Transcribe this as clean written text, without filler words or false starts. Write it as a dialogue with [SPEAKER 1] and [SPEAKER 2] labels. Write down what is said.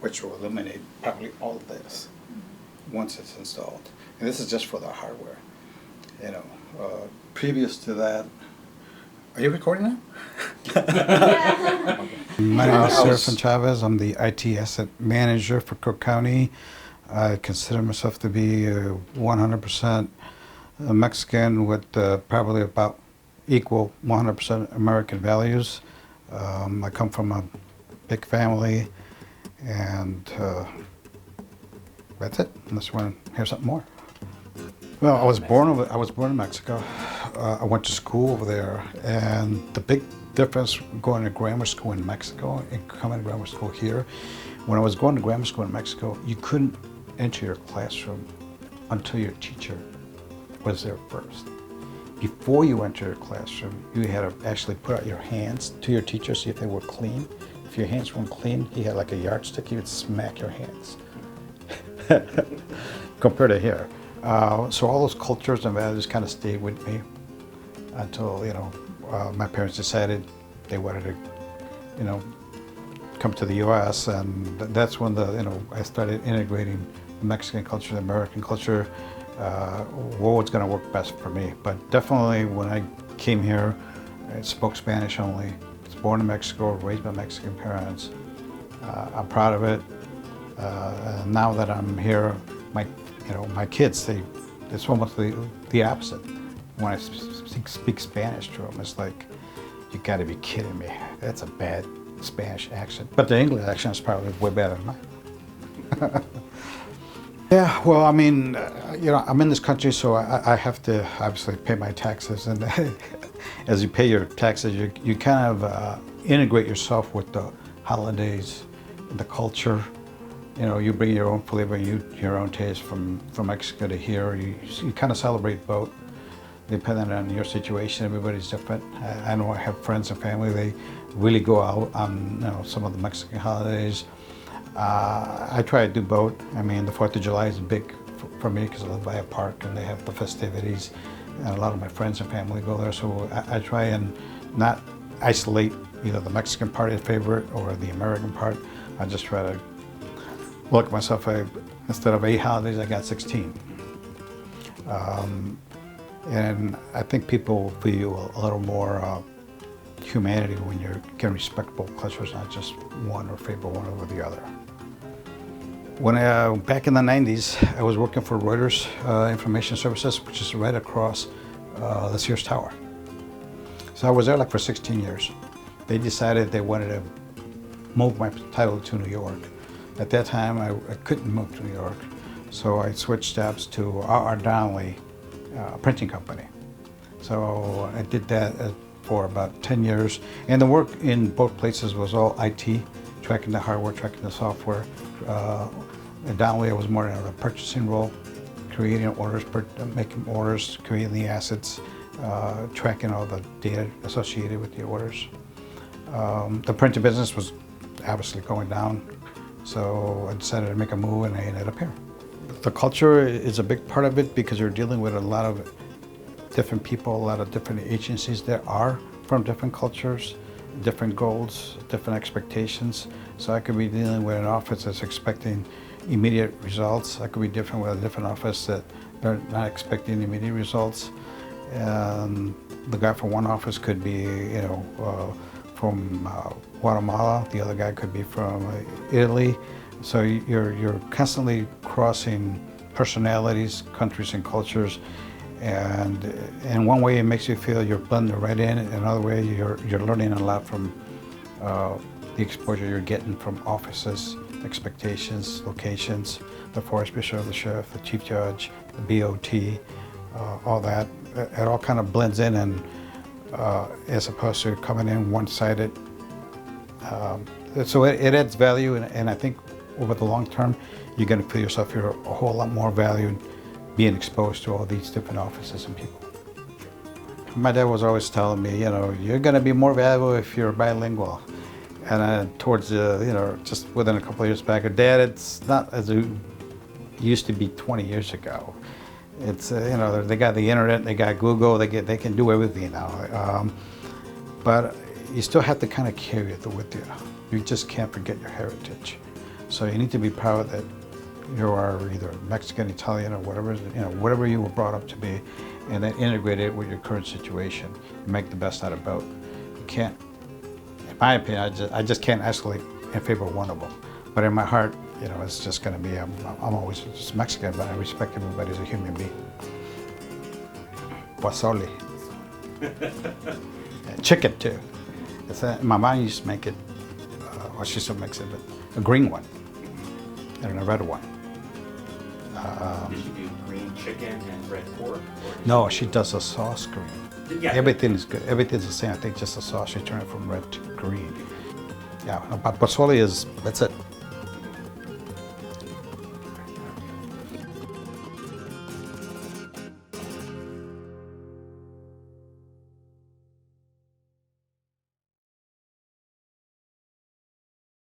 [SPEAKER 1] which will eliminate probably all of this once it's installed. And this is just for the hardware. You know, previous to that, are you recording now? My name is Serafin Chavez. I'm the IT asset manager for Cook County. I consider myself to be 100% Mexican with probably about equal 100% American values. I come from a big family, and that's it. Unless you want to hear something more. Well, I was born in Mexico. I went to school over there, and the big difference going to grammar school in Mexico and coming to grammar school here, when I was going to grammar school in Mexico, you couldn't enter your classroom until your teacher was there first. Before you enter your classroom, you had to actually put out your hands to your teacher, see if they were clean. If your hands weren't clean, he had like a yardstick, he would smack your hands. Compared to here. So all those cultures and values kind of stayed with me until, you know, my parents decided they wanted to, you know, come to the U.S. and that's when I started integrating the Mexican culture, the American culture, what was going to work best for me. But definitely when I came here, I spoke Spanish only. I was born in Mexico, raised by Mexican parents. I'm proud of it. Now that I'm here, my kids, it's almost the opposite. When I speak Spanish to them, it's like, you got to be kidding me. That's a bad Spanish accent. But the English accent is probably way better than mine. Yeah, well, I mean, I'm in this country, so I have to obviously pay my taxes. And as you pay your taxes, you kind of integrate yourself with the holidays, the culture. You know, you bring your own flavor, your own taste from Mexico to here. You kind of celebrate both, depending on your situation. Everybody's different. I know I have friends and family. They really go out on some of the Mexican holidays. I try to do both. I mean, the 4th of July is big for me because I live by a park and they have the festivities, and a lot of my friends and family go there. So I try and not isolate either the Mexican part of favorite or the American part. I just try to look at myself, instead of 8 holidays, I got 16. And I think people feel a little more humanity when you're getting respectable cultures, not just one or favor one over the other. When back in the 90s, I was working for Reuters Information Services, which is right across the Sears Tower. So I was there like for 16 years. They decided they wanted to move my title to New York. At that time, I couldn't move to New York, so I switched jobs to R.R. Donnelley, a printing company. So I did that for about 10 years, and the work in both places was all IT, tracking the hardware, tracking the software. At Donnelley, I was more in a purchasing role, creating orders, making orders, creating the assets, tracking all the data associated with the orders. The printing business was obviously going down. So I decided to make a move, and I ended up here. The culture is a big part of it because you're dealing with a lot of different people, a lot of different agencies that are from different cultures, different goals, different expectations. So I could be dealing with an office that's expecting immediate results. I could be different with a different office that they're not expecting immediate results. And the guy from one office could be, from Guatemala, the other guy could be from Italy. So you're constantly crossing personalities, countries, and cultures. And in one way, it makes you feel you're blending right in. In another way, you're learning a lot from the exposure you're getting from offices, expectations, locations, the forest bishop, the sheriff, the chief judge, the BOT, all that. It all kind of blends in, and as opposed to coming in one-sided. So it adds value, and I think over the long term, you're going to feel yourself you're a whole lot more valued being exposed to all these different offices and people. My dad was always telling me, you're going to be more valuable if you're bilingual. And towards, just within a couple of years back, Dad, it's not as it used to be 20 years ago. It's, they got the internet, they got Google, they can do everything now. But you still have to kind of carry it with you. You just can't forget your heritage. So you need to be proud that you are either Mexican, Italian, or whatever, whatever you were brought up to be, and then integrate it with your current situation. You make the best out of both. You can't, in my opinion, I just can't escalate in favor of one of them. But in my heart, it's just going to be, I'm always just Mexican, but I respect everybody as a human being. Pozole. And chicken too. My mom used to make it, well, she still makes it, but a green one and a red one.
[SPEAKER 2] Did she do green chicken and red pork?
[SPEAKER 1] No, she does a sauce green.
[SPEAKER 2] Yeah.
[SPEAKER 1] Everything is good. Everything's the same. I think just the sauce. She turned it from red to green. Yeah, but pozole that's it.